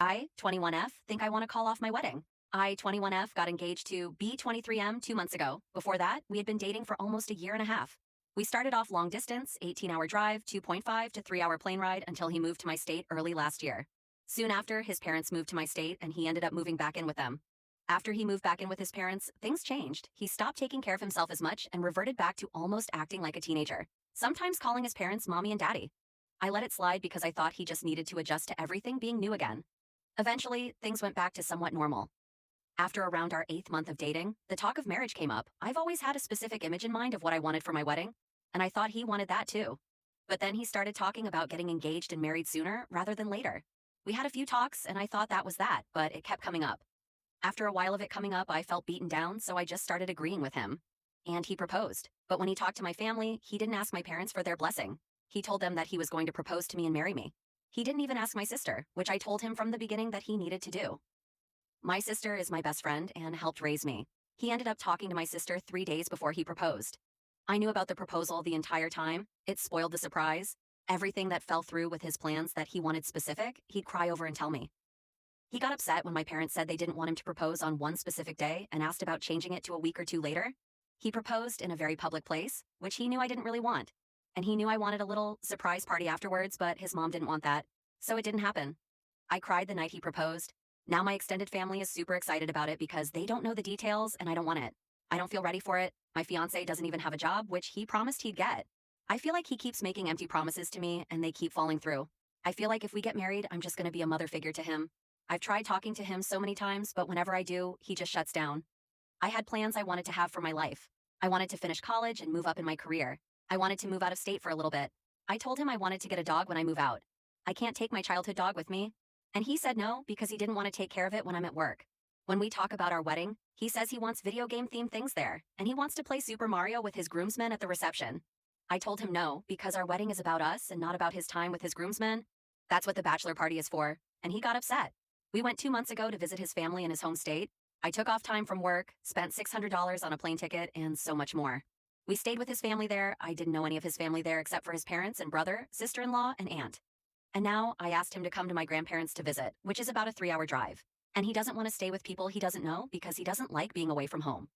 I, 21F, think I want to call off my wedding. I, 21F, got engaged to B23M 2 months ago. Before that, we had been dating for almost a year and a half. We started off long distance, 18-hour drive, 2.5 to 3-hour plane ride until he moved to my state early last year. Soon after, his parents moved to my state and he ended up moving back in with them. After he moved back in with his parents, things changed. He stopped taking care of himself as much and reverted back to almost acting like a teenager, sometimes calling his parents mommy and daddy. I let it slide because I thought he just needed to adjust to everything being new again. Eventually, things went back to somewhat normal. After around our 8th month of dating, the talk of marriage came up. I've always had a specific image in mind of what I wanted for my wedding, and I thought he wanted that too. But then he started talking about getting engaged and married sooner rather than later. We had a few talks, and I thought that was that, but it kept coming up. After a while of it coming up, I felt beaten down, so I just started agreeing with him. And he proposed. But when he talked to my family, he didn't ask my parents for their blessing. He told them that he was going to propose to me and marry me. He didn't even ask my sister, which I told him from the beginning that he needed to do. My sister is my best friend and helped raise me. He ended up talking to my sister 3 days before he proposed. I knew about the proposal the entire time. It spoiled the surprise. Everything that fell through with his plans that he wanted specific, he'd cry over and tell me. He got upset when my parents said they didn't want him to propose on one specific day and asked about changing it to a week or two later. He proposed in a very public place, which he knew I didn't really want. And he knew I wanted a little surprise party afterwards, but his mom didn't want that. So it didn't happen. I cried the night he proposed. Now my extended family is super excited about it because they don't know the details and I don't want it. I don't feel ready for it. My fiancé doesn't even have a job, which he promised he'd get. I feel like he keeps making empty promises to me and they keep falling through. I feel like if we get married, I'm just going to be a mother figure to him. I've tried talking to him so many times, but whenever I do, he just shuts down. I had plans I wanted to have for my life. I wanted to finish college and move up in my career. I wanted to move out of state for a little bit. I told him I wanted to get a dog when I move out. I can't take my childhood dog with me. And he said no because he didn't want to take care of it when I'm at work. When we talk about our wedding, he says he wants video game themed things there, and he wants to play Super Mario with his groomsmen at the reception. I told him no because our wedding is about us and not about his time with his groomsmen. That's what the bachelor party is for, and he got upset. We went 2 months ago to visit his family in his home state. I took off time from work, spent $600 on a plane ticket, and so much more. We stayed with his family there. I didn't know any of his family there except for his parents and brother, sister-in-law, and aunt. And now I asked him to come to my grandparents to visit, which is about a 3-hour drive. And he doesn't want to stay with people he doesn't know because he doesn't like being away from home.